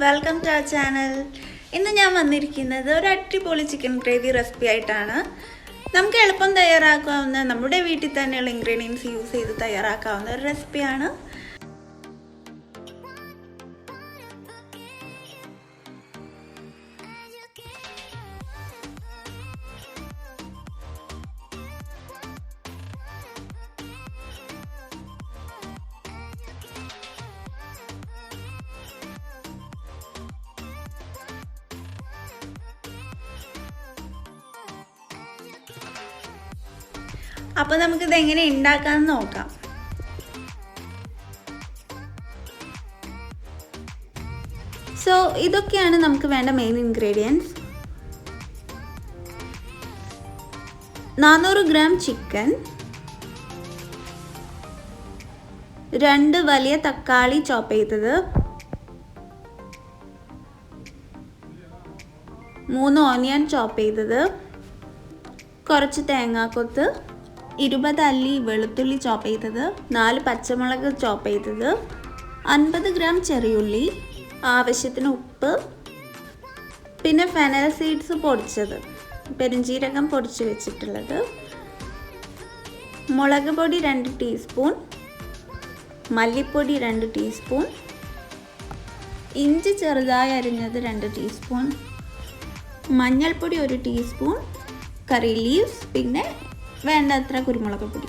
Welcome to our channel. ഇന്ന് ഞാൻ വന്നിരിക്കുന്നത് ഒരു അടിപൊളി ചിക്കൻ ഗ്രേവി റെസിപ്പി ആയിട്ടാണ്. നമുക്ക് എളുപ്പം തയ്യാറാക്കാവുന്ന നമ്മുടെ വീട്ടിൽ തന്നെയുള്ള ഇൻഗ്രീഡിയൻസ് യൂസ് ചെയ്ത് തയ്യാറാക്കാവുന്ന ഒരു റെസിപ്പിയാണ്. അപ്പോൾ നമുക്കിത് എങ്ങനെ ഉണ്ടാക്കാമെന്ന് നോക്കാം. ഇതൊക്കെയാണ് നമുക്ക് വേണ്ട മെയിൻ ഇൻഗ്രീഡിയൻസ്. 400 ഗ്രാം ചിക്കൻ, 2 വലിയ തക്കാളി ചോപ്പ് ചെയ്തത്, 3 ഓനിയൻ ചോപ്പ് ചെയ്തത്, കുറച്ച് തേങ്ങാക്കൊത്ത്, 20 അല്ലി വെളുത്തുള്ളി ചോപ്പ് ചെയ്തത്, 4 പച്ചമുളക് ചോപ്പ് ചെയ്തത്, 50 ഗ്രാം ചെറിയുള്ളി, ആവശ്യത്തിന് ഉപ്പ്, പിന്നെ ഫെനൽ സീഡ്സ് പൊടിച്ചത്, പെരുംജീരകം പൊടിച്ച് വെച്ചിട്ടുള്ളത്, മുളക് പൊടി 2 ടീസ്പൂൺ, മല്ലിപ്പൊടി 2 ടീസ്പൂൺ, ഇഞ്ചി ചെറുതായി അരിഞ്ഞത് 2 ടീസ്പൂൺ, മഞ്ഞൾപ്പൊടി 1 ടീസ്പൂൺ, കറി ലീവ്സ്, പിന്നെ വേണ്ടത്ര കുരുമുളക് പൊടി.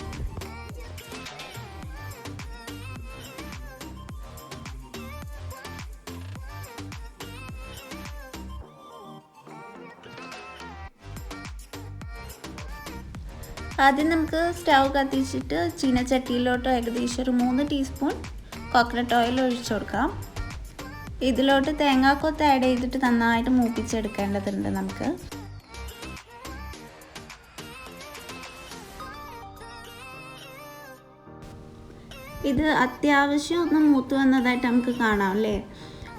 ആദ്യം നമുക്ക് സ്റ്റൗ കത്തിച്ചിട്ട് ചീനച്ചട്ടിയിലോട്ട് ഏകദേശം ഒരു 3 ടീസ്പൂൺ കോക്കനട്ട് ഓയിൽ ഒഴിച്ചു കൊടുക്കാം. ഇതിലോട്ട് തേങ്ങാക്കൊത്ത് ആഡ് ചെയ്തിട്ട് നന്നായിട്ട് മൂപ്പിച്ചെടുക്കേണ്ടതുണ്ട്. നമുക്ക് ഇത് അത്യാവശ്യം ഒന്ന് മൂത്ത് വന്നതായിട്ട് നമുക്ക് കാണാം അല്ലേ.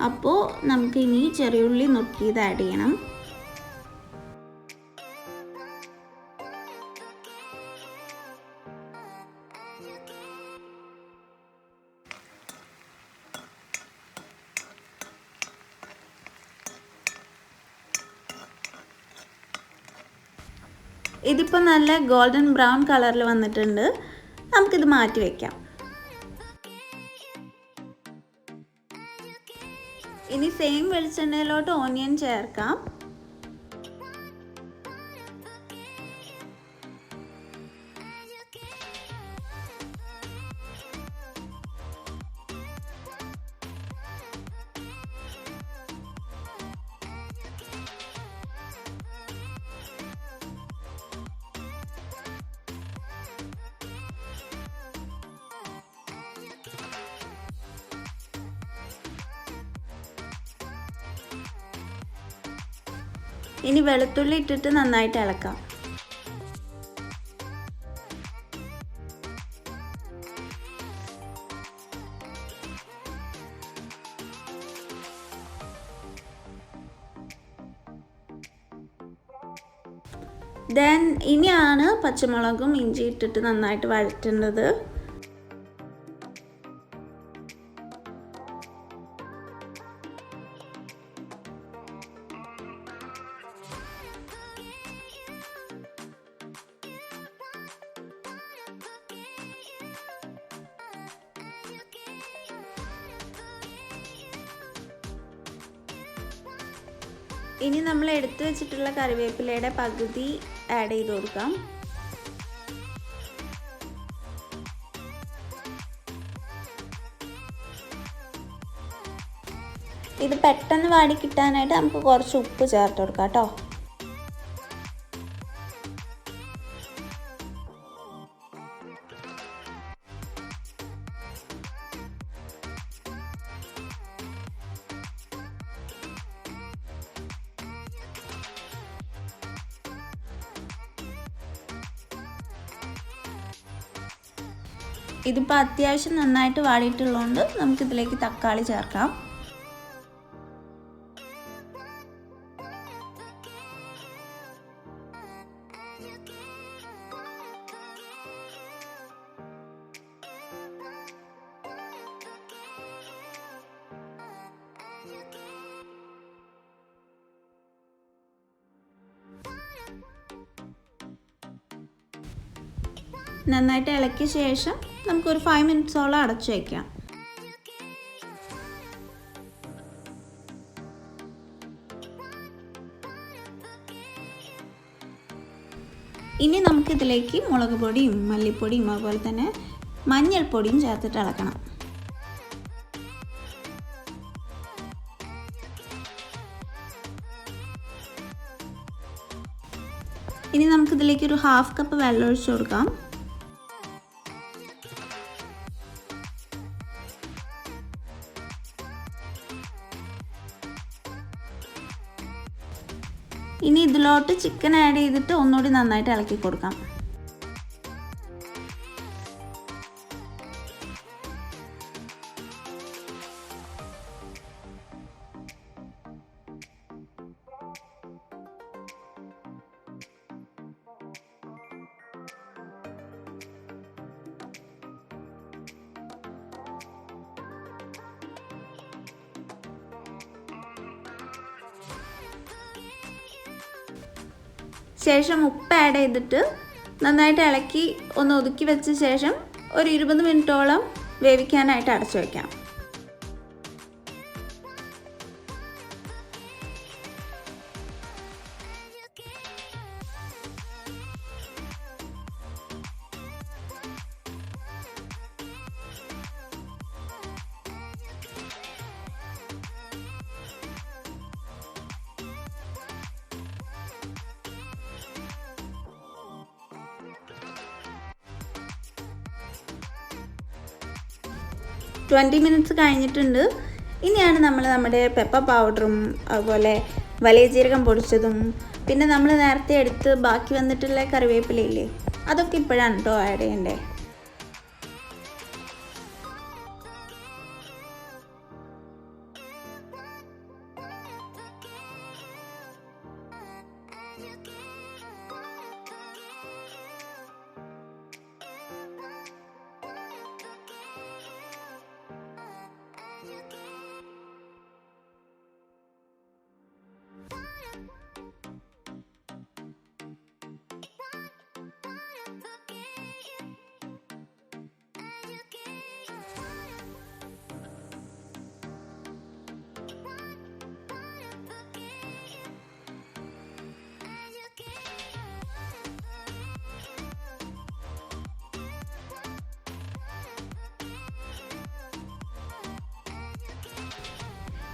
അപ്പോൾ നമുക്ക് ഇനി ചെറിയുള്ളി നുറുക്കിയത് ആഡ് ചെയ്യണം. ഇതിപ്പോൾ നല്ല ഗോൾഡൻ ബ്രൗൺ കളറിൽ വന്നിട്ടുണ്ട്. നമുക്കിത് മാറ്റി വയ്ക്കാം. ഇനി സെയിം വെളിച്ചെണ്ണയിലോട്ട് ഓനിയൻ ചേർക്കാം. ഇനി വെളുത്തുള്ളി ഇട്ടിട്ട് നന്നായിട്ട് ഇളക്കാം. ഇനിയാണ് പച്ചമുളകും ഇഞ്ചി ഇട്ടിട്ട് നന്നായിട്ട് വഴറ്റേണ്ടത്. ഇനി നമ്മൾ എടുത്തു വെച്ചിട്ടുള്ള കറിവേപ്പിലയുടെ പകുതി ആഡ് ചെയ്ത് കൊടുക്കാം. ഇത് പെട്ടെന്ന് വാടി കിട്ടാനായിട്ട് നമുക്ക് കുറച്ച് ഉപ്പ് ചേർത്ത് കൊടുക്കാം കേട്ടോ. ഇതിപ്പോൾ അത്യാവശ്യം നന്നായിട്ട് വാടിയിട്ടുള്ളതുകൊണ്ട് നമുക്കിതിലേക്ക് തക്കാളി ചേർക്കാം. നന്നായിട്ട് ഇളക്കിയ ശേഷം നമുക്കൊരു 5 മിനിറ്റ്സോളം അടച്ചു വയ്ക്കാം. ഇനി നമുക്കിതിലേക്ക് മുളക് പൊടിയും മല്ലിപ്പൊടിയും അതുപോലെ തന്നെ മഞ്ഞൾപ്പൊടിയും ചേർത്തിട്ട് ഇളക്കണം. ഇനി നമുക്കിതിലേക്ക് ഒരു 1/2 കപ്പ് വെള്ളം ഒഴിച്ചു കൊടുക്കാം. ഇനി ഇതിലോട്ട് ചിക്കൻ ആഡ് ചെയ്തിട്ട് ഒന്നുകൂടി നന്നായിട്ട് ഇളക്കി കൊടുക്കാം. ശേഷം ഉപ്പ് ആഡ് ചെയ്തിട്ട് നന്നായിട്ട് ഇളക്കി ഒന്ന് ഒതുക്കി വെച്ച ശേഷം ഒരു 20 മിനിറ്റോളം വേവിക്കാനായിട്ട് അടച്ചു വയ്ക്കാം. ട്വൻറ്റി മിനിറ്റ്സ് കഴിഞ്ഞിട്ടുണ്ട്. ഇനിയാണ് നമ്മൾ നമ്മുടെ പെപ്പർ പൗഡറും അതുപോലെ വലിയ ജീരകം പൊടിച്ചതും പിന്നെ നമ്മൾ നേരത്തെ എടുത്ത് ബാക്കി വന്നിട്ടുള്ള കറിവേപ്പിലയില്ലേ അതൊക്കെ ഇപ്പോഴാണ് കേട്ടോ ആഡ് ചെയ്യേണ്ടത്.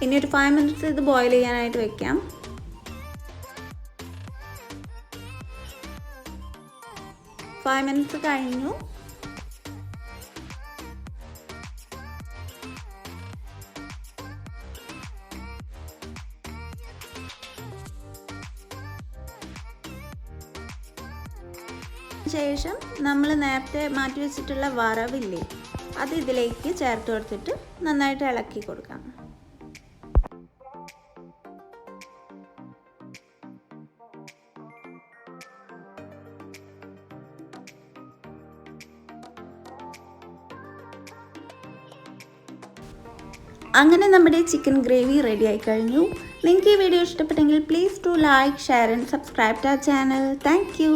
ഇനി ഒരു 5 മിനിറ്റ്സ് ഇത് ബോയിൽ ചെയ്യാനായിട്ട് വെക്കാം. ഫൈവ് മിനിറ്റ്സ് കഴിഞ്ഞു. ശേഷം നമ്മൾ നേരത്തെ മാറ്റി വെച്ചിട്ടുള്ള വറവില്ലേ അത് ഇതിലേക്ക് ചേർത്ത് കൊടുത്തിട്ട് നന്നായിട്ട് ഇളക്കി കൊടുക്കാം. അങ്ങനെ നമ്മുടെ ചിക്കൻ ഗ്രേവി റെഡി ആയി കഴിഞ്ഞു. നിങ്ങൾക്ക് ഈ വീഡിയോ ഇഷ്ടപ്പെട്ടെങ്കിൽ please to like, share and subscribe to our channel. Thank U.